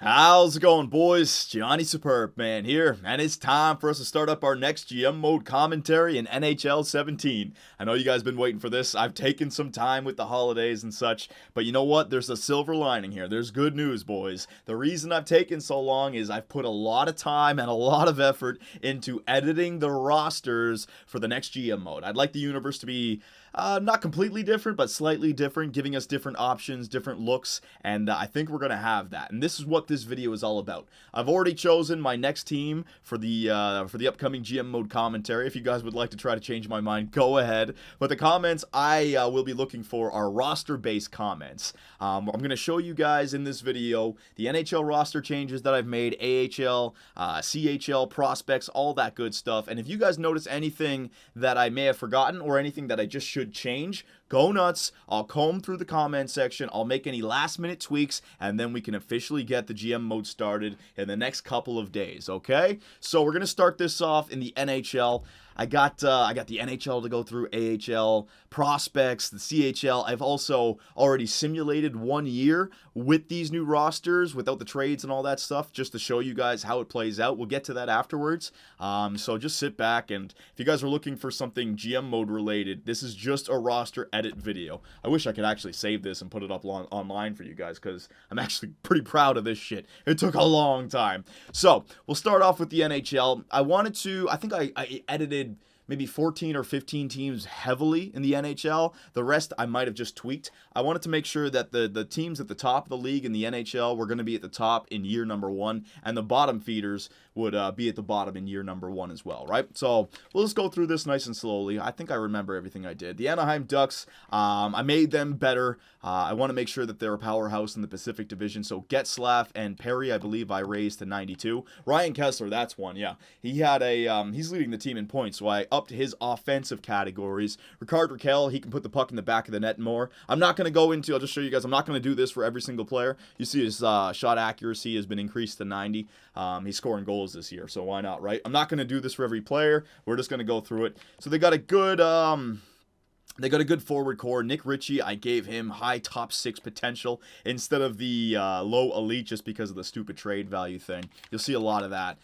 How's it going, boys? Johnny Superb Man here, and it's time for us to start up our next GM mode commentary in NHL 17. I know you guys have been waiting for this. I've taken some time with the holidays and such, but you know what? There's a silver lining here. There's good news, boys. The reason I've taken so long is I've put a lot of time and a lot of effort into editing the rosters for the next GM mode. I'd like the universe to be not completely different, but slightly different, giving us different options, different looks, and I think we're going to have that. And this is what this video is all about. I've already chosen my next team for the upcoming GM mode commentary. If you guys would like to try to change my mind, go ahead. But the comments I will be looking for are roster-based comments. I'm going to show you guys in this video the NHL roster changes that I've made, AHL, CHL, prospects, all that good stuff. And if you guys notice anything that I may have forgotten or anything that I just should change, go nuts. I'll comb through the comment section. I'll make any last minute tweaks, and then we can officially get the GM mode started in the next couple of days, okay? So we're going to start this off in the NHL. I got the NHL to go through, AHL, prospects, the CHL. I've also already simulated 1 year with these new rosters without the trades and all that stuff, just to show you guys how it plays out. We'll get to that afterwards. So just sit back, and if you guys are looking for something GM mode related, this is just a roster edit video. I wish I could actually save this and put it up online for you guys, because I'm actually pretty proud of this shit. It took a long time. So we'll start off with the NHL. I think I edited maybe 14 or 15 teams heavily in the NHL. The rest I might have just tweaked. I wanted to make sure that the teams at the top of the league in the NHL were going to be at the top in year number 1, and the bottom feeders would be at the bottom in year number 1 as well, right? So we'll just go through this nice and slowly. I think I remember everything I did. The Anaheim Ducks, I made them better. I want to make sure that they're a powerhouse in the Pacific Division. So Getzlaf and Perry, I believe I raised to 92. Ryan Kessler, that's one, yeah. He had he's leading the team in points, so I upped his offensive categories. Ricard Raquel, he can put the puck in the back of the net more. I'm not going to go into, I'll just show you guys, I'm not going to do this for every single player. You see his shot accuracy has been increased to 90. He's scoring goals this year, so why not, right? I'm not going to do this for every player. We're just going to go through it. So they got a good forward core. Nick Ritchie, I gave him high top 6 potential instead of the low elite, just because of the stupid trade value thing. You'll see a lot of that.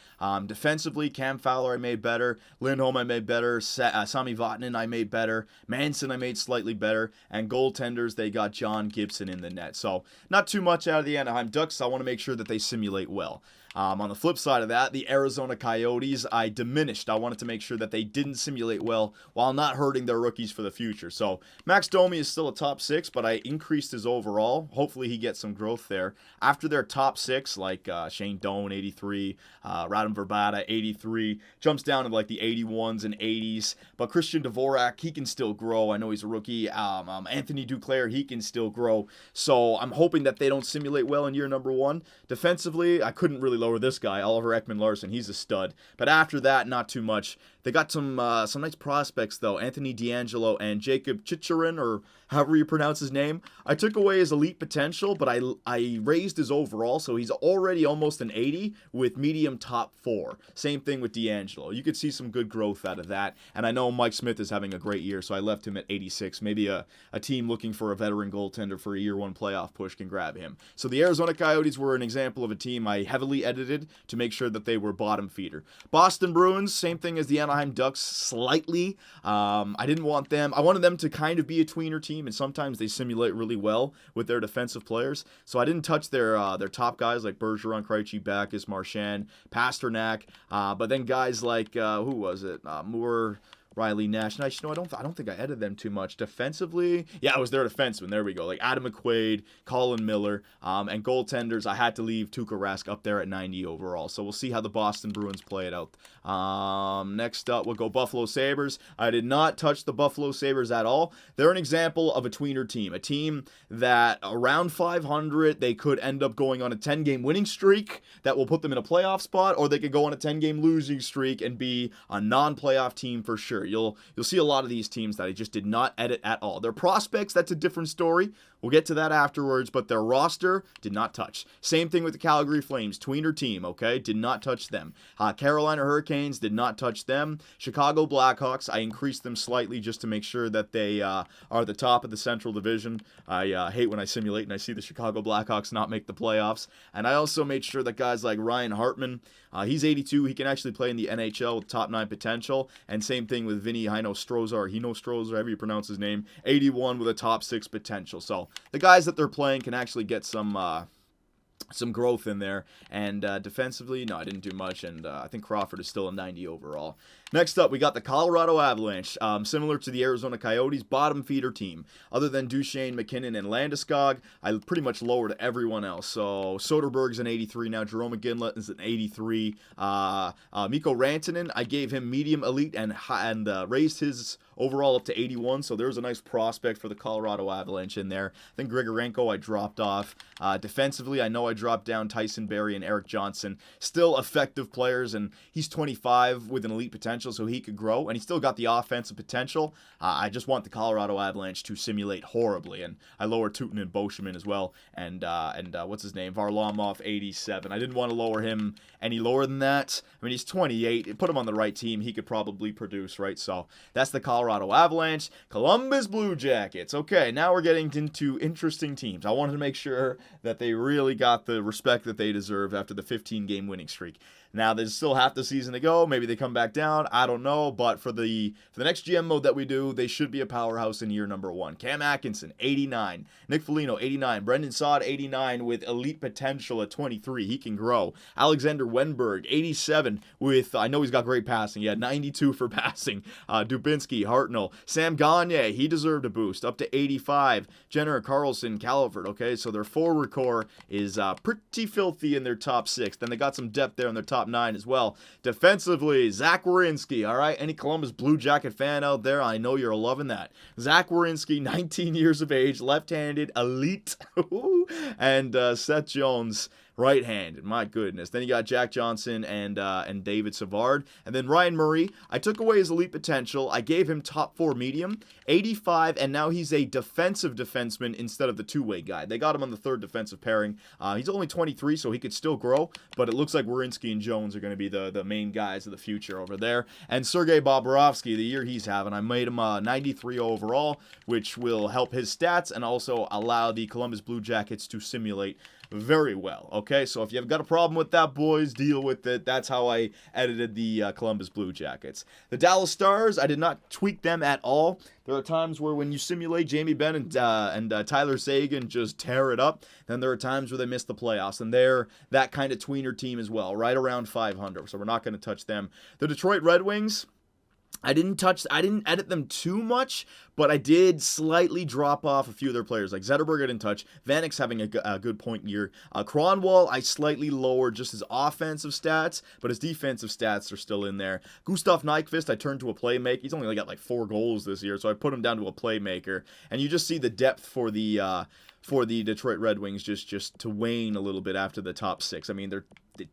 Defensively, Cam Fowler I made better. Lindholm I made better. Sami Vatanen I made better. Manson I made slightly better. And goaltenders, they got John Gibson in the net. So not too much out of the Anaheim Ducks. I want to make sure that they simulate well. On the flip side of that, the Arizona Coyotes, I diminished. I wanted to make sure that they didn't simulate well while not hurting their rookies for the future. So Max Domi is still a top 6, but I increased his overall. Hopefully he gets some growth there. After their top 6, like Shane Doan, 83, Radim Verbata, 83, jumps down to like the 81s and 80s. But Christian Dvorak, he can still grow. I know he's a rookie. Anthony Duclair, he can still grow. So I'm hoping that they don't simulate well in year number 1. Defensively, I couldn't really lower this guy, Oliver Ekman-Larsson. He's a stud. But after that, not too much. They got some nice prospects, though. Anthony D'Angelo and Jacob Chicharin, or however you pronounce his name. I took away his elite potential, but I raised his overall, so he's already almost an 80 with medium top 4. Same thing with D'Angelo. You could see some good growth out of that. And I know Mike Smith is having a great year, so I left him at 86. Maybe a team looking for a veteran goaltender for a year 1 playoff push can grab him. So the Arizona Coyotes were an example of a team I heavily edited to make sure that they were bottom feeder. Boston Bruins, same thing as the Anaheim Ducks, slightly. I didn't want them. I wanted them to kind of be a tweener team, and sometimes they simulate really well with their defensive players. So I didn't touch their top guys like Bergeron, Krejci, Backes, Marchand, Pasternak. But then guys like who was it? Moore, Riley Nash. Nice. No, I don't think I edited them too much. Defensively, yeah, it was their defenseman. There we go. Like Adam McQuaid, Colin Miller, and goaltenders. I had to leave Tuukka Rask up there at 90 overall. So we'll see how the Boston Bruins play it out. Next up, we'll go Buffalo Sabres. I did not touch the Buffalo Sabres at all. They're an example of a tweener team. A team that around 500, they could end up going on a 10-game winning streak that will put them in a playoff spot, or they could go on a 10-game losing streak and be a non-playoff team for sure. You'll see a lot of these teams that I just did not edit at all. Their prospects, that's a different story. We'll get to that afterwards, but their roster did not touch. Same thing with the Calgary Flames, tweener team, okay? Did not touch them. Carolina Hurricanes did not touch them. Chicago Blackhawks, I increased them slightly just to make sure that they are the top of the Central Division. I hate when I simulate and I see the Chicago Blackhawks not make the playoffs. And I also made sure that guys like Ryan Hartman, he's 82. He can actually play in the NHL with top 9 potential. And same thing with Vinny Strozar, however you pronounce his name, 81 with a top 6 potential. So the guys that they're playing can actually get some growth in there. And defensively, no, I didn't do much. And I think Crawford is still a 90 overall. Next up, we got the Colorado Avalanche. Similar to the Arizona Coyotes, bottom feeder team. Other than Duchesne, McKinnon, and Landeskog, I pretty much lowered everyone else. So Soderberg's an 83 now. Jerome McGinley is an 83. Mikko Rantanen, I gave him medium elite and raised his overall up to 81. So there's a nice prospect for the Colorado Avalanche in there. I think Grigorenko I dropped off. Defensively, I know I dropped down Tyson Barrie and Eric Johnson. Still effective players, and he's 25 with an elite potential, so he could grow, and he still got the offensive potential. I just want the Colorado Avalanche to simulate horribly, and I lowered Tutin and Boschman as well, and what's his name, Varlamov, 87. I didn't want to lower him any lower than that. I mean, he's 28. Put him on the right team, he could probably produce, right? So that's the Colorado Avalanche. Columbus Blue Jackets. Okay, now we're getting into interesting teams. I wanted to make sure that they really got the respect that they deserve after the 15-game winning streak. Now, there's still half the season to go. Maybe they come back down. I don't know. But for the next GM mode that we do, they should be a powerhouse in year number 1. Cam Atkinson, 89. Nick Foligno, 89. Brendan Saad, 89 with elite potential at 23. He can grow. Alexander Wenberg, 87 with, I know he's got great passing. Yeah, 92 for passing. Dubinsky, Hartnell. Sam Gagne, he deserved a boost. Up to 85. Jenner, Carlson, Calvert. Okay, so their forward core is pretty filthy in their top 6. Then they got some depth there in their top 9 as well. Defensively, Zach Werenski, all right? Any Columbus Blue Jacket fan out there, I know you're loving that. Zach Werenski, 19 years of age, left-handed, elite, and Seth Jones, right-handed. My goodness. Then you got Jack Johnson and David Savard. And then Ryan Murray, I took away his elite potential. I gave him top 4 medium, 85, and now he's a defensive defenseman instead of the two-way guy. They got him on the 3rd defensive pairing. He's only 23, so he could still grow, but it looks like Werenski and Jones are going to be the main guys of the future over there. And Sergei Bobrovsky, the year he's having, I made him 93 overall, which will help his stats and also allow the Columbus Blue Jackets to simulate very well. Okay, so if you've got a problem with that, boys, deal with it. That's how I edited the Columbus Blue Jackets. The Dallas Stars, I did not tweak them at all. There are times where when you simulate Jamie Benn and Tyler Seguin just tear it up. Then there are times where they miss the playoffs, and they're that kind of tweener team as well, right around 500. So we're not going to touch them. The Detroit Red Wings, I didn't edit them too much, but I did slightly drop off a few of their players, like Zetterberg I didn't touch, Vanek's having a good point year. Kronwall, I slightly lowered just his offensive stats, but his defensive stats are still in there. Gustav Nyquist, I turned to a playmaker. He's only got like 4 goals this year, so I put him down to a playmaker. And you just see the depth for the Detroit Red Wings just to wane a little bit after the top 6. I mean, they're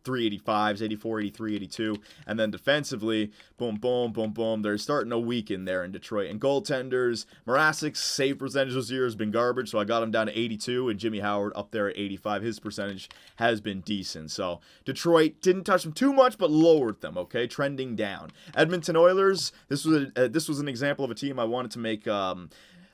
385s, 84, 83, 82. And then defensively, boom, boom, boom, boom. They're starting to weaken there in Detroit. And goaltenders, Mrazek's save percentage this year has been garbage, so I got him down to 82. And Jimmy Howard up there at 85. His percentage has been decent. So Detroit didn't touch them too much, but lowered them, okay? Trending down. Edmonton Oilers, this was an example of a team I wanted to make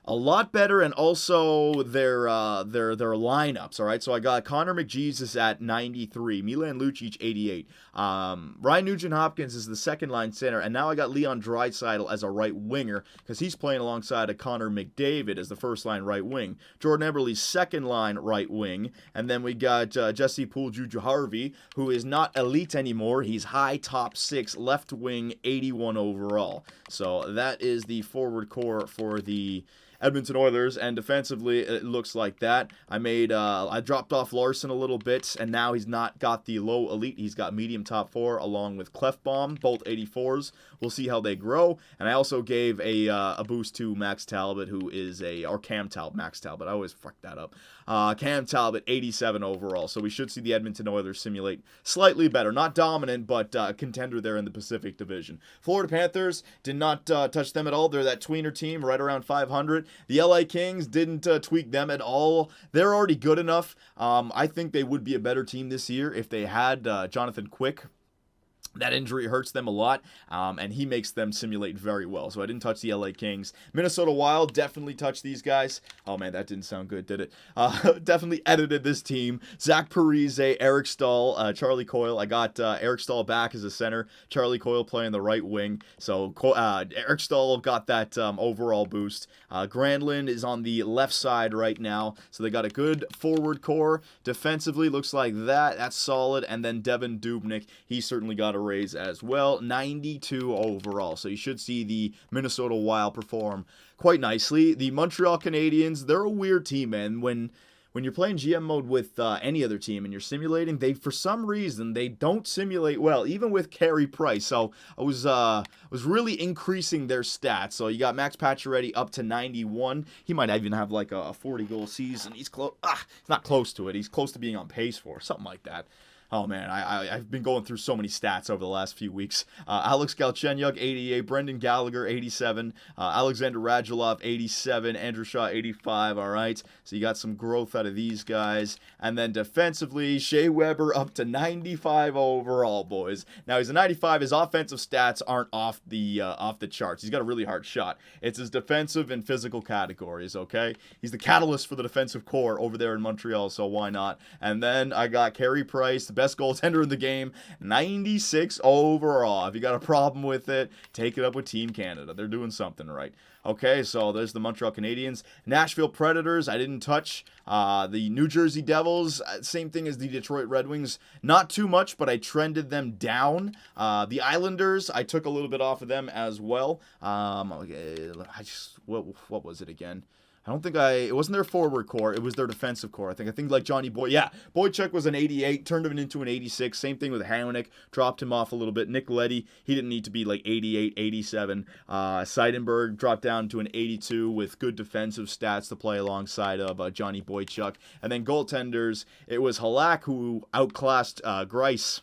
a lot better, and also their lineups, all right? So I got Connor McJesus at 93, Milan Lucic 88. Ryan Nugent-Hopkins is the second-line center, and now I got Leon Draisaitl as a right winger because he's playing alongside of Connor McDavid as the first-line right wing. Jordan Eberle's second-line right wing, and then we got Jesse Poole-Juju-Harvey, who is not elite anymore. He's high top 6, left wing, 81 overall. So that is the forward core for the Edmonton Oilers, and defensively, it looks like that. I dropped off Larson a little bit, and now he's not got the low elite. He's got medium top 4, along with Clefbaum, both 84s. We'll see how they grow. And I also gave a boost to Max Talbot, who is Cam Talbot, Max Talbot. I always fuck that up. Cam Talbot, 87 overall. So we should see the Edmonton Oilers simulate slightly better. Not dominant, but contender there in the Pacific Division. Florida Panthers, did not touch them at all. They're that tweener team right around 500. The LA Kings didn't tweak them at all. They're already good enough. I think they would be a better team this year if they had Jonathan Quick. That injury hurts them a lot, and he makes them simulate very well. So I didn't touch the LA Kings. Minnesota Wild definitely touched these guys. Oh, man, that didn't sound good, did it? Definitely edited this team. Zach Parise, Eric Stahl, Charlie Coyle. I got Eric Stahl back as a center. Charlie Coyle playing the right wing. So Eric Stahl got that overall boost. Granlund is on the left side right now. So they got a good forward core. Defensively, looks like that. That's solid. And then Devin Dubnyk, he certainly got a raise as well. 92 overall. So you should see the Minnesota Wild perform quite nicely. The Montreal Canadiens, they're a weird team, man. When you're playing GM mode with any other team and you're simulating, for some reason they don't simulate well, even with Carey Price. So I was really increasing their stats. So you got Max Pacioretty up to 91. He might even have like a 40-goal season. He's close. He's not close to it. He's close to being on pace for something like that. Oh, man, I've been going through so many stats over the last few weeks. Alex Galchenyuk, 88. Brendan Gallagher, 87. Alexander Radulov, 87. Andrew Shaw, 85. All right, so you got some growth out of these guys. And then defensively, Shea Weber up to 95 overall, boys. Now, he's a 95. His offensive stats aren't off the charts. He's got a really hard shot. It's his defensive and physical categories, okay? He's the catalyst for the defensive core over there in Montreal, so why not? And then I got Carey Price, the best goaltender in the game, 96 overall. If you got a problem with it, take it up with Team Canada. They're doing something right. Okay, so there's the Montreal Canadiens. Nashville Predators, I didn't touch. The New Jersey Devils, same thing as the Detroit Red Wings. Not too much, but I trended them down. The Islanders, I took a little bit off of them as well. What was it again? I don't think it wasn't their forward core. It was their defensive core. I think like Johnny Boy. Yeah, Boychuk was an 88, turned him into an 86. Same thing with Hamonic, dropped him off a little bit. Nick Leddy, he didn't need to be like 88, 87. Seidenberg dropped down to an 82 with good defensive stats to play alongside of Johnny Boychuk. And then goaltenders, it was Halak who outclassed Greiss.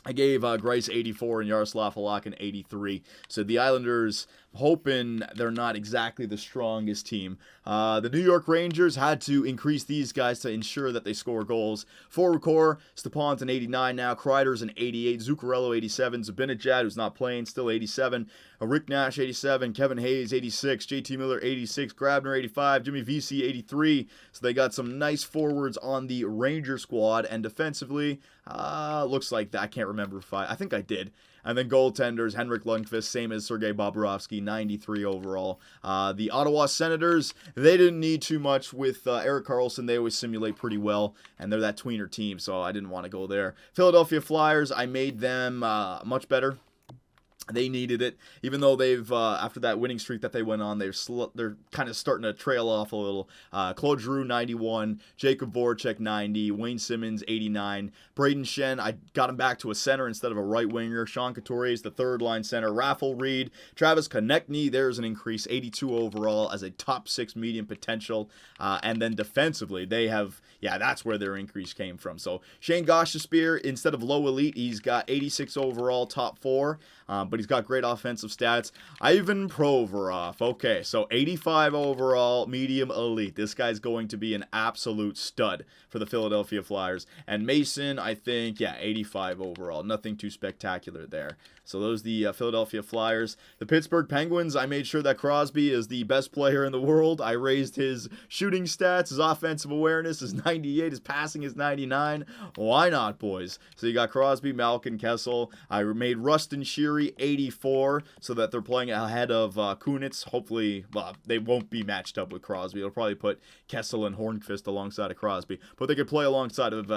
I gave Greiss 84 and Yaroslav Halak an 83. So the Islanders, hoping they're not exactly the strongest team. The New York Rangers had to increase these guys to ensure that they score goals. Forward core, Stepan's an 89 now. Kreider's an 88. Zuccarello 87. Zibanejad, who's not playing, still 87. Rick Nash 87. Kevin Hayes 86. JT Miller 86. Grabner 85. Jimmy Vesey 83. So they got some nice forwards on the Ranger squad. And defensively, looks like that. I can't remember if I think I did. And then goaltenders, Henrik Lundqvist, same as Sergei Bobrovsky, 93 overall. The Ottawa Senators, they didn't need too much with Erik Karlsson. They always simulate pretty well, and they're that tweener team, so I didn't want to go there. Philadelphia Flyers, I made them much better. They needed it, even though they've after that winning streak that they went on, they're kind of starting to trail off a little. Claude Giroux 91, Jacob Voracek 90, Wayne Simmons 89, Braden Shen, I got him back to a center instead of a right winger. Sean Couturier is the third line center. Raffle Reed, Travis Konechny, there's an increase, 82 overall as a top 6 medium potential. And then defensively, they have, that's where their increase came from. So Shane Gostisbehere, instead of low elite, he's got 86 overall, top 4. But he's got great offensive stats. Ivan Provorov, okay, so 85 overall, medium elite. This guy's going to be an absolute stud for the Philadelphia Flyers. And Mason, I think, 85 overall. Nothing too spectacular there. So those are the Philadelphia Flyers. The Pittsburgh Penguins, I made sure that Crosby is the best player in the world. I raised his shooting stats, his offensive awareness is 98, his passing is 99. Why not, boys? So you got Crosby, Malkin, Kessel. I made Rustin Sheary 84 so that they're playing ahead of Kunitz. Hopefully, they won't be matched up with Crosby. They'll probably put Kessel and Hornqvist alongside of Crosby. But they could play alongside of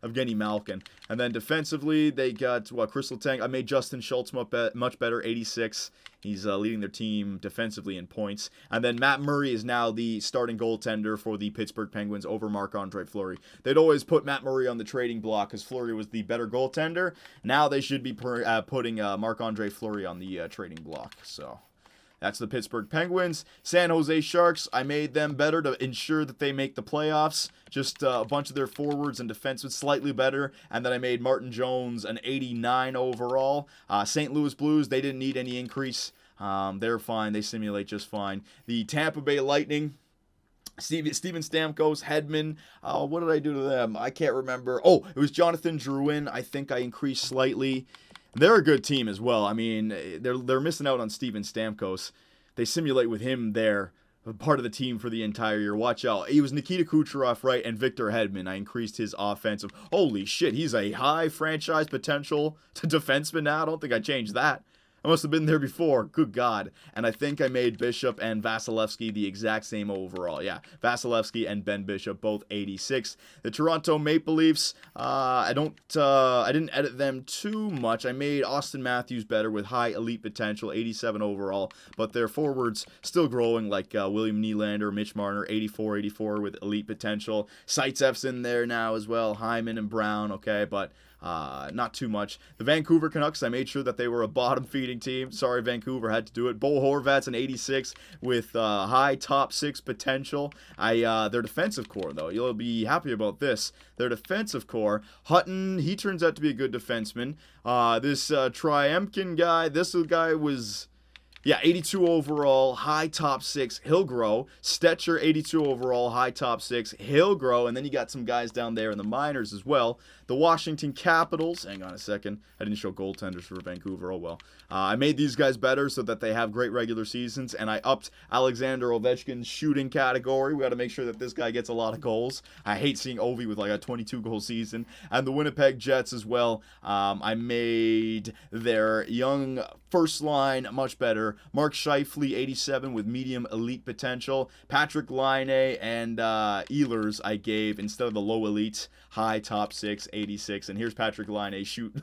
Evgeny Malkin. And then defensively, they got Chris Letang. I made Justin Schultz much better, 86. He's leading their team defensively in points. And then Matt Murray is now the starting goaltender for the Pittsburgh Penguins over Marc-Andre Fleury. They'd always put Matt Murray on the trading block because Fleury was the better goaltender. Now they should be putting Marc-Andre Fleury on the trading block. So that's the Pittsburgh Penguins. San Jose Sharks, I made them better to ensure that they make the playoffs. Just a bunch of their forwards and defensemen slightly better. And then I made Martin Jones an 89 overall. St. Louis Blues, they didn't need any increase. They're fine. They simulate just fine. The Tampa Bay Lightning, Steven Stamkos, Hedman. What did I do to them? I can't remember. Oh, it was Jonathan Drouin. I think I increased slightly. They're a good team as well. I mean, they're missing out on Steven Stamkos. They simulate with him there, part of the team for the entire year. Watch out. He was Nikita Kucherov, right, and Victor Hedman. I increased his offensive. Holy shit, he's a high franchise potential to defenseman now. I don't think I changed that. I must have been there before. Good God. And I think I made Bishop and Vasilevsky the exact same overall. Yeah, Vasilevsky and Ben Bishop, both 86. The Toronto Maple Leafs, I didn't edit them too much. I made Austin Matthews better with high elite potential, 87 overall. But their forwards still growing, like William Nylander, Mitch Marner, 84 with elite potential. Zaitsev's in there now as well. Hyman and Brown, okay, but not too much. The Vancouver Canucks, I made sure that they were a bottom-feeding team. Sorry, Vancouver, had to do it. Bo Horvat's an 86 with high top 6 potential. Their defensive core, though, you'll be happy about this. Their defensive core, Hutton, he turns out to be a good defenseman. This Triemkin guy, this guy was... Yeah, 82 overall, high top 6, he'll grow. Stetcher, 82 overall, high top 6, he'll grow. And then you got some guys down there in the minors as well. The Washington Capitals, hang on a second, I didn't show goaltenders for Vancouver, oh well. I made these guys better so that they have great regular seasons, and I upped Alexander Ovechkin's shooting category. We got to make sure that this guy gets a lot of goals. I hate seeing Ovi with like a 22-goal season. And the Winnipeg Jets as well, I made their young first line much better. Mark Scheifele, 87 with medium elite potential. Patrick Laine and Ehlers I gave, instead of the low elites, high top 6, 86. And here's Patrick Laine. Shoot.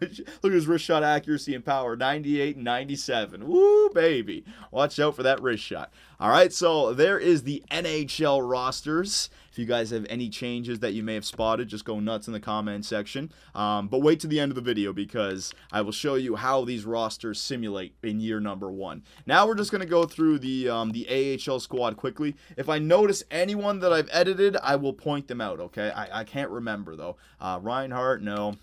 Look at his wrist shot accuracy and power, 98 and 97. Woo, baby. Watch out for that wrist shot. All right, so there is the NHL rosters. If you guys have any changes that you may have spotted, just go nuts in the comment section. But wait to the end of the video, because I will show you how these rosters simulate in year number 1. Now we're just going to go through the AHL squad quickly. If I notice anyone that I've edited, I will point them out, okay? I can't remember, though. Reinhardt, no.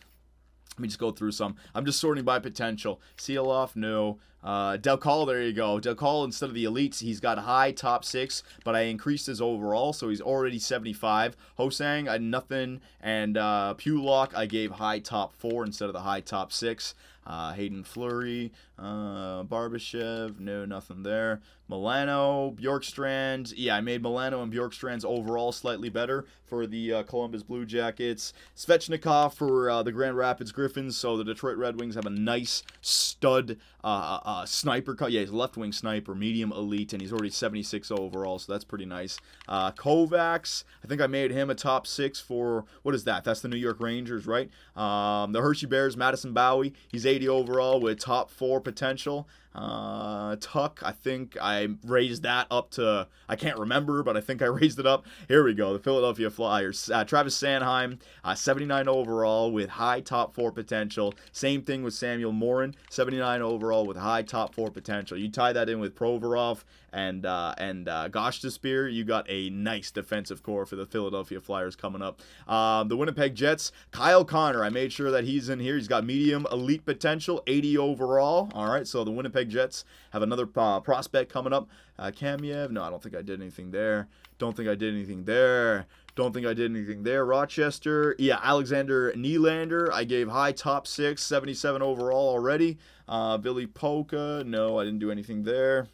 Let me just go through some. I'm just sorting by potential. Seeloff, no. Del Call, there you go. Del Call, instead of the elites, he's got high top 6, but I increased his overall, so he's already 75. Hosang, I had nothing. And Pulock, I gave high top 4 instead of the high top 6. Hayden Fleury, Barbashev, no, nothing there. Milano, Bjorkstrand, yeah, I made Milano and Bjorkstrand's overall slightly better for the Columbus Blue Jackets. Svechnikov for the Grand Rapids Griffins, so the Detroit Red Wings have a nice stud sniper. Yeah, he's a left-wing sniper, medium elite, and he's already 76 overall, so that's pretty nice. Kovacs, I think I made him a top 6 for, what is that? That's the New York Rangers, right? The Hershey Bears, Madison Bowie, he's 80 overall with top 4 potential. Tuck, I think I raised that up to, I can't remember, but I think I raised it up. Here we go, the Philadelphia Flyers. Travis Sanheim, 79 overall with high top 4 potential. Same thing with Samuel Morin, 79 overall with high top 4 potential. You tie that in with Provorov and Gostisbehere, you got a nice defensive core for the Philadelphia Flyers coming up. The Winnipeg Jets, Kyle Connor, I made sure that he's in here. He's got medium elite potential, 80 overall. All right, so the Winnipeg Jets have another prospect coming up. Kamiev, no, I don't think I did anything there. Don't think I did anything there. Don't think I did anything there. Rochester, yeah, Alexander Nylander, I gave high top 6, 77 overall already. Billy Polka, no, I didn't do anything there.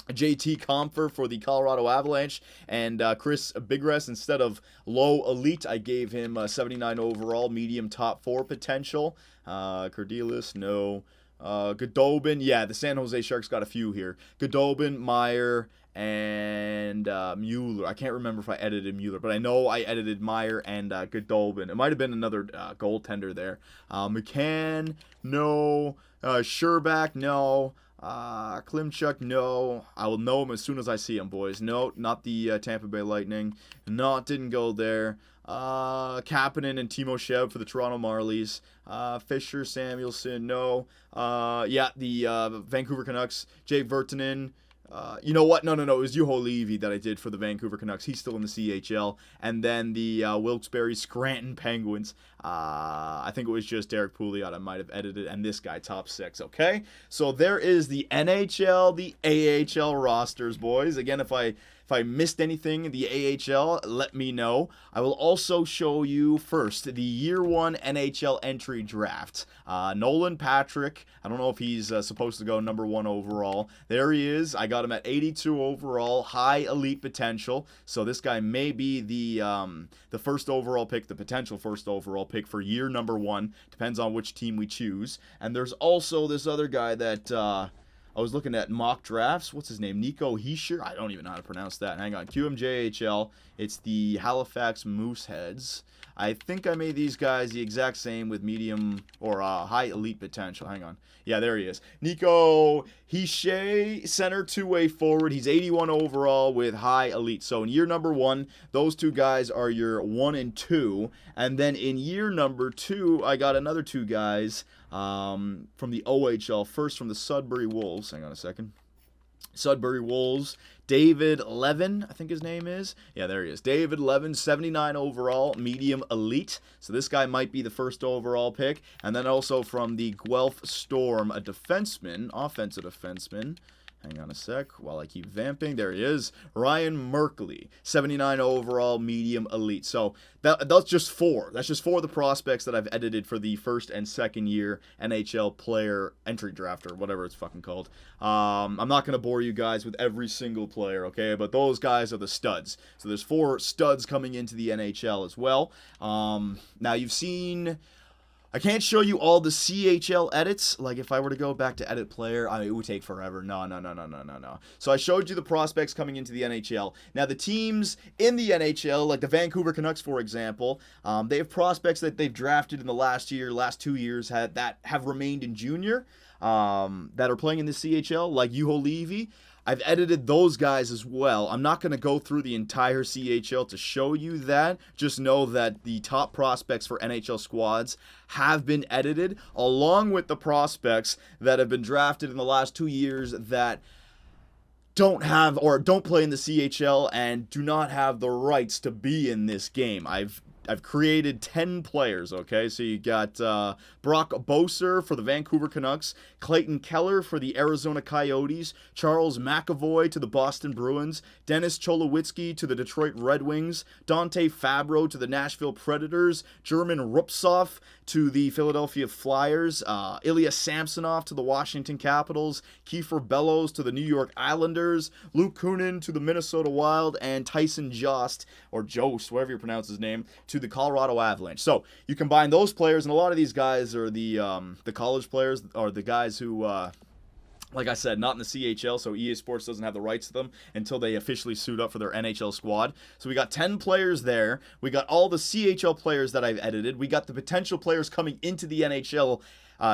JT Compher for the Colorado Avalanche, and Chris Bigres, instead of low elite, I gave him 79 overall, medium top 4 potential. Cordelis, no. Godobin, yeah, the San Jose Sharks got a few here. Godobin, Meyer, and Mueller. I can't remember if I edited Mueller, but I know I edited Meyer and Godobin. It might have been another goaltender there. McCann, no. Sherbak, no. Klimchuk, no. I will know him as soon as I see him, boys. No, not the Tampa Bay Lightning. No, it didn't go there. Kapanen and Timoshev for the Toronto Marlies. Fisher, Samuelson, no. Yeah, the Vancouver Canucks, Jake Virtanen, You know what? No. It was Juho Levy that I did for the Vancouver Canucks. He's still in the CHL. And then the Wilkes-Barre Scranton Penguins. I think it was just Derek Pouliot I might have edited. And this guy, top 6. Okay? So there is the NHL, the AHL rosters, boys. Again, if I missed anything in the AHL, let me know. I will also show you first the year 1 NHL entry draft. Nolan Patrick, I don't know if he's supposed to go number 1 overall. There he is. I got him at 82 overall, high elite potential. So this guy may be the first overall pick, the potential first overall pick for year number 1. Depends on which team we choose. And there's also this other guy that I was looking at mock drafts. What's his name? Nico Hischier? I don't even know how to pronounce that. Hang on. QMJHL. It's the Halifax Mooseheads. I think I made these guys the exact same with medium or high elite potential. Hang on. Yeah, there he is. Nico Hischier, center, two-way forward. He's 81 overall with high elite. So in year number 1, those two guys are your 1 and 2. And then in year number 2, I got another 2 guys from the OHL. First from the Sudbury Wolves. Hang on a second. Sudbury Wolves. David Levin, I think his name is. Yeah, there he is. David Levin, 79 overall, medium elite. So this guy might be the first overall pick. And then also from the Guelph Storm, a defenseman, offensive defenseman. Hang on a sec while I keep vamping. There he is. Ryan Merkley, 79 overall, medium elite. So that's just 4. That's just 4 of the prospects that I've edited for the first and second year NHL player entry draft or whatever it's fucking called. I'm not going to bore you guys with every single player, okay? But those guys are the studs. So there's 4 studs coming into the NHL as well. Now you've seen... I can't show you all the CHL edits. Like, if I were to go back to edit player, it would take forever. No. So I showed you the prospects coming into the NHL. Now, the teams in the NHL, like the Vancouver Canucks, for example, they have prospects that they've drafted in the last 2 years that have remained in junior, that are playing in the CHL, like Juho Levy. I've edited those guys as well. I'm not going to go through the entire CHL to show you that. Just know that the top prospects for NHL squads have been edited, along with the prospects that have been drafted in the last 2 years that don't have or don't play in the CHL and do not have the rights to be in this game. I've created 10 players, okay? So you got Brock Boeser for the Vancouver Canucks, Clayton Keller for the Arizona Coyotes, Charles McAvoy to the Boston Bruins, Dennis Cholowitsky to the Detroit Red Wings, Dante Fabro to the Nashville Predators, German Rupsov to the Philadelphia Flyers, Ilya Samsonov to the Washington Capitals, Kiefer Bellows to the New York Islanders, Luke Kunin to the Minnesota Wild, and Tyson Jost, or Jost, whatever you pronounce his name, to the Colorado Avalanche. So you combine those players, and a lot of these guys are the college players, or the guys who, like I said, not in the CHL, so EA Sports doesn't have the rights to them until they officially suit up for their NHL squad. So we got 10 players there. We got all the CHL players that I've edited. We got the potential players coming into the NHL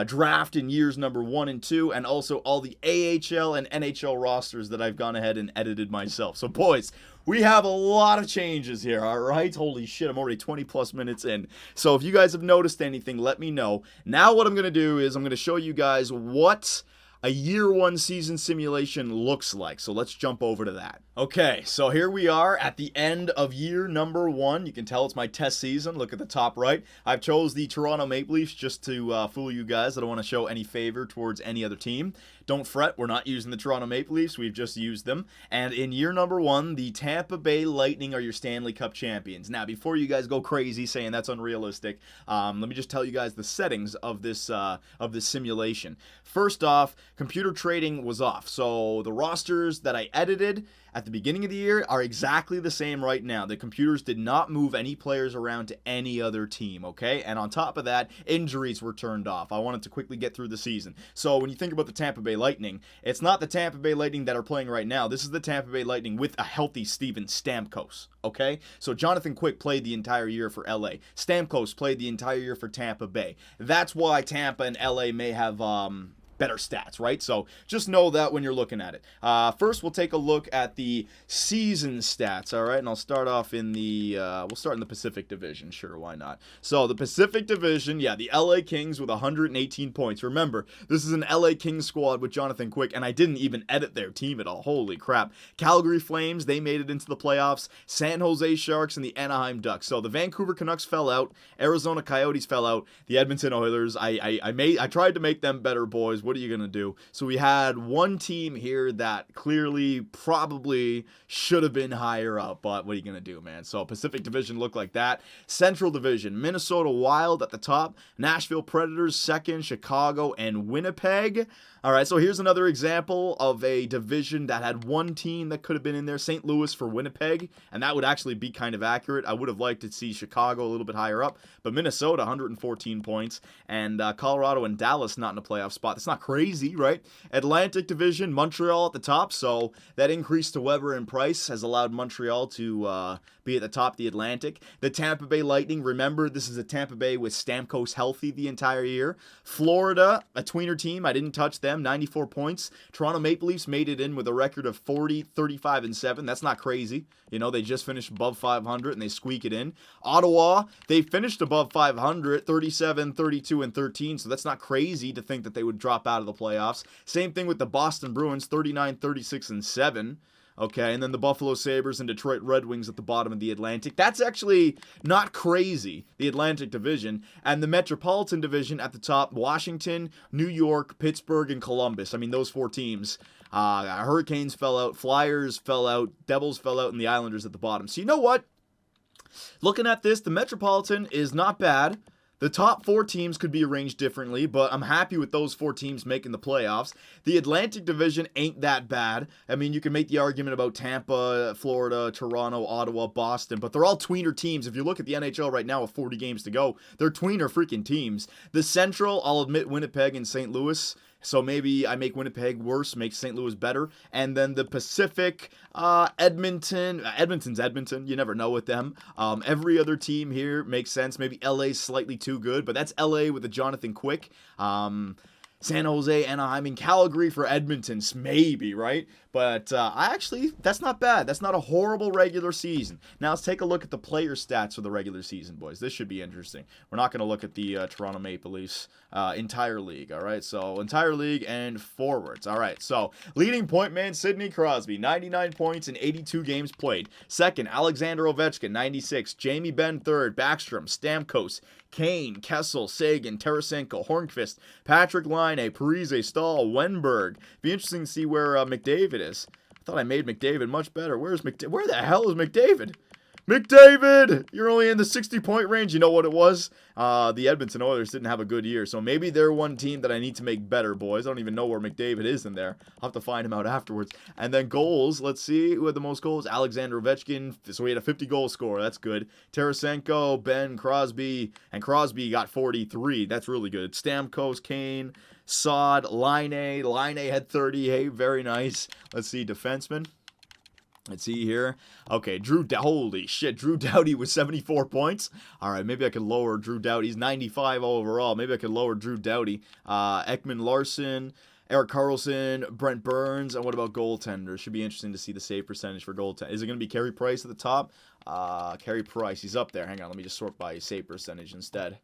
draft in years number 1 and 2, and also all the AHL and NHL rosters that I've gone ahead and edited myself. So boys, we have a lot of changes here, all right? Holy shit, I'm already 20 plus minutes in. So if you guys have noticed anything, let me know. Now what I'm going to do is I'm going to show you guys what a year 1 season simulation looks like. So let's jump over to that. Okay, so here we are at the end of year number 1. You can tell it's my test season. Look at the top right. I've chose the Toronto Maple Leafs just to fool you guys. I don't want to show any favor towards any other team. Don't fret, we're not using the Toronto Maple Leafs. We've just used them. And in year number 1, the Tampa Bay Lightning are your Stanley Cup champions. Now, before you guys go crazy saying that's unrealistic, let me just tell you guys the settings of this simulation. First off, computer trading was off. So the rosters that I edited at the beginning of the year are exactly the same right now. The computers did not move any players around to any other team, okay? And on top of that, injuries were turned off. I wanted to quickly get through the season. So when you think about the Tampa Bay Lightning, it's not the Tampa Bay Lightning that are playing right now. This is the Tampa Bay Lightning with a healthy Steven Stamkos, okay? So Jonathan Quick played the entire year for LA. Stamkos played the entire year for Tampa Bay. That's why Tampa and LA may have better stats, right? So just know that when you're looking at it. First, we'll take a look at the season stats, all right? And I'll start off in the, we'll start in the Pacific Division. Sure, why not? So the Pacific Division, yeah, the LA Kings with 118 points. Remember, this is an LA Kings squad with Jonathan Quick, and I didn't even edit their team at all. Holy crap. Calgary Flames, they made it into the playoffs. San Jose Sharks and the Anaheim Ducks. So the Vancouver Canucks fell out. Arizona Coyotes fell out. The Edmonton Oilers, I tried to make them better, boys. What are you going to do? So we had one team here that clearly probably should have been higher up, but what are you going to do, man? So Pacific Division looked like that. Central Division, Minnesota Wild at the top, Nashville Predators second, Chicago, and Winnipeg. All right, so here's another example of a division that had one team that could have been in there, St. Louis for Winnipeg, and that would actually be kind of accurate. I would have liked to see Chicago a little bit higher up, but Minnesota, 114 points, and Colorado and Dallas not in a playoff spot. That's not crazy, right? Atlantic Division, Montreal at the top, so that increase to Weber and Price has allowed Montreal to be at the top of the Atlantic. The Tampa Bay Lightning, remember, this is a Tampa Bay with Stamkos healthy the entire year. Florida, a tweener team, I didn't touch them, 94 points. Toronto Maple Leafs made it in with a record of 40, 35, and 7. That's not crazy. You know, they just finished above 500 and they squeak it in. Ottawa, they finished above 500, 37, 32, and 13, so that's not crazy to think that they would drop out of the playoffs. Same thing with the Boston Bruins, 39, 36, and 7. Okay, and then the Buffalo Sabres and Detroit Red Wings at the bottom of the Atlantic. That's actually not crazy, the Atlantic Division. And the Metropolitan Division at the top, Washington, New York, Pittsburgh, and Columbus. I mean, those four teams. Hurricanes fell out, Flyers fell out, Devils fell out, and the Islanders at the bottom. So you know what? Looking at this, the Metropolitan is not bad. The top four teams could be arranged differently, but I'm happy with those four teams making the playoffs. The Atlantic Division ain't that bad. I mean, you can make the argument about Tampa, Florida, Toronto, Ottawa, Boston, but they're all tweener teams. If you look at the NHL right now with 40 games to go, they're tweener freaking teams. The Central, I'll admit Winnipeg and St. Louis. So maybe I make Winnipeg worse, make St. Louis better. And then the Pacific, Edmonton. Edmonton's Edmonton. You never know with them. Every other team here makes sense. Maybe LA's slightly too good, but that's LA with a Jonathan Quick. San Jose, Anaheim, and Calgary for Edmonton, maybe, right? But that's not bad. That's not a horrible regular season. Now let's take a look at the player stats for the regular season, boys. This should be interesting. We're not going to look at the Toronto Maple Leafs entire league, all right? So entire league and forwards, all right? So leading point man, Sidney Crosby, 99 points in 82 games played. Second, Alexander Ovechkin, 96. Jamie Benn, third. Backstrom, Stamkos, Kane, Kessel, Sagan, Tarasenko, Hornqvist, Patrick Laine, Parise, Stahl, Wenberg. Be interesting to see where McDavid is. I thought I made McDavid much better. Where the hell is McDavid? McDavid! You're only in the 60-point range. You know what it was? The Edmonton Oilers didn't have a good year, so maybe they're one team that I need to make better, boys. I don't even know where McDavid is in there. I'll have to find him out afterwards. And then goals. Let's see who had the most goals. Alexander Ovechkin. So he had a 50-goal score. That's good. Tarasenko, Ben, Crosby. And Crosby got 43. That's really good. Stamkos, Kane, Saad, Laine. Laine had 30. Hey, very nice. Let's see, defenseman. Let's see here. Okay, holy shit, Drew Doughty was 74 points. All right, maybe I could lower Drew Doughty. He's 95 overall. Maybe I could lower Drew Doughty. Ekman Larson, Erik Karlsson, Brent Burns, and what about goaltenders? Should be interesting to see the save percentage for goaltender. Is it going to be Carey Price at the top? Carey Price, he's up there. Hang on, let me just sort by save percentage instead.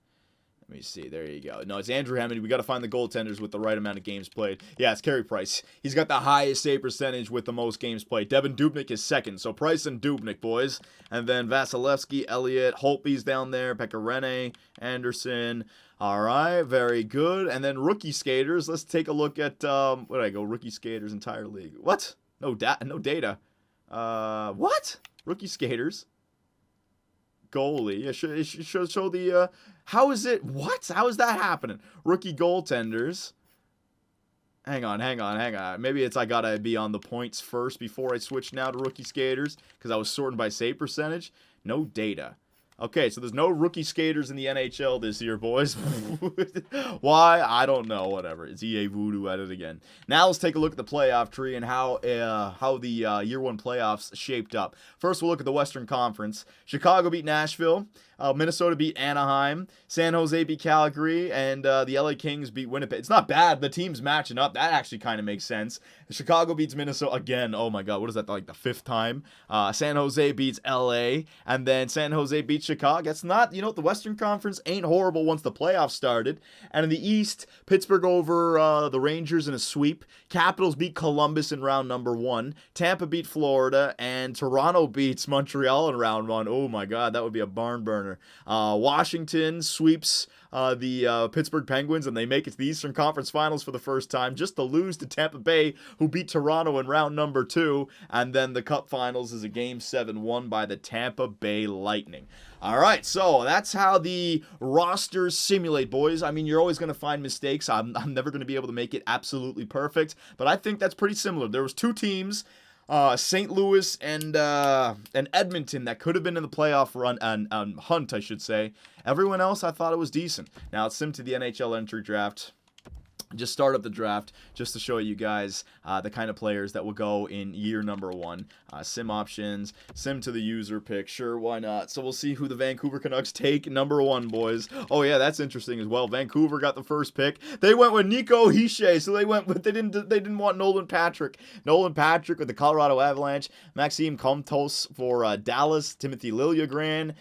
Let me see. There you go. No, it's Andrew Hammond. We got to find the goaltenders with the right amount of games played. Yeah, it's Carey Price. He's got the highest save percentage with the most games played. Devin Dubnyk is second. So Price and Dubnyk, boys. And then Vasilevsky, Elliott, Holtby's down there. Pecorine, Anderson. All right, very good. And then rookie skaters. Let's take a look at where did I go? Rookie skaters entire league. What? No data. What? Rookie skaters. Goalie. It should show the how is it? What? How is that happening? Rookie goaltenders. Hang on. Maybe it's I gotta be on the points first before I switch now to rookie skaters because I was sorting by save percentage. No data. Okay, so there's no rookie skaters in the NHL this year, boys. Why? I don't know. Whatever. It's EA Voodoo at it again. Now let's take a look at the playoff tree and how the year one playoffs shaped up. First, we'll look at the Western Conference. Chicago beat Nashville. Minnesota beat Anaheim. San Jose beat Calgary. And the LA Kings beat Winnipeg. It's not bad. The teams matching up. That actually kind of makes sense. Chicago beats Minnesota again. Oh my God. What is that? Like the fifth time? San Jose beats LA. And then San Jose beats Chicago. It's not, the Western Conference ain't horrible once the playoffs started. And in the East, Pittsburgh over the Rangers in a sweep. Capitals beat Columbus in round number 1. Tampa beat Florida. And Toronto beats Montreal in round 1. Oh my God. That would be a barn burner. Washington sweeps the Pittsburgh Penguins, and they make it to the Eastern Conference Finals for the first time, just to lose to Tampa Bay, who beat Toronto in round number 2. And then the Cup Finals is a Game 7 won by the Tampa Bay Lightning. All right, so that's how the rosters simulate, boys. I mean, you're always going to find mistakes. I'm never going to be able to make it absolutely perfect, but I think that's pretty similar. There was 2 teams, St. Louis and Edmonton, that could have been in the playoff run and hunt, I should say. Everyone else, I thought it was decent. Now let's sim to the NHL entry draft. Just start up the draft just to show you guys the kind of players that will go in year number 1. Sim options, sim to the user pick. Sure, why not? So we'll see who the Vancouver Canucks take number 1, boys. Oh yeah, that's interesting as well. Vancouver got the first pick. They went with Nico Hischier, so they didn't want Nolan Patrick. Nolan Patrick with the Colorado Avalanche. Maxime Comtos for Dallas. Timothy Liljegren.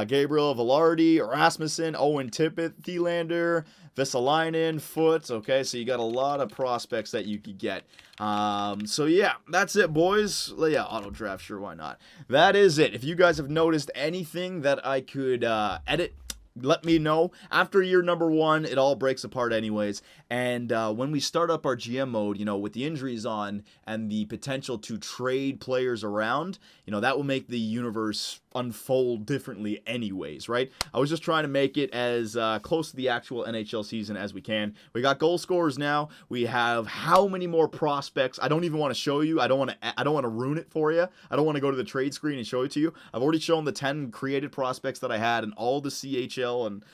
Gabriel Velarde, Rasmussen, Owen Tippett, Thielander, Vesalainen, Foote. Okay, so you got a lot of prospects that you could get. So yeah, that's it, boys. Yeah, auto draft, sure, why not? That is it. If you guys have noticed anything that I could edit, let me know. After year number 1, it all breaks apart anyways. And when we start up our GM mode, with the injuries on and the potential to trade players around, that will make the universe unfold differently anyways, right? I was just trying to make it as close to the actual NHL season as we can. We got goal scorers now. We have how many more prospects? I don't even want to show you. I don't want to ruin it for you. I don't want to go to the trade screen and show it to you. I've already shown the 10 created prospects that I had and all the CHL and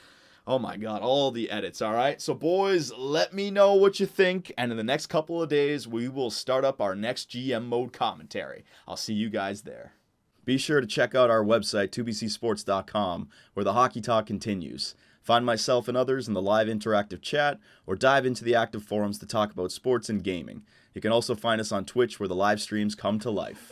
oh my God, all the edits, all right? So boys, let me know what you think, and in the next couple of days, we will start up our next GM mode commentary. I'll see you guys there. Be sure to check out our website, 2bcsports.com, where the hockey talk continues. Find myself and others in the live interactive chat, or dive into the active forums to talk about sports and gaming. You can also find us on Twitch, where the live streams come to life.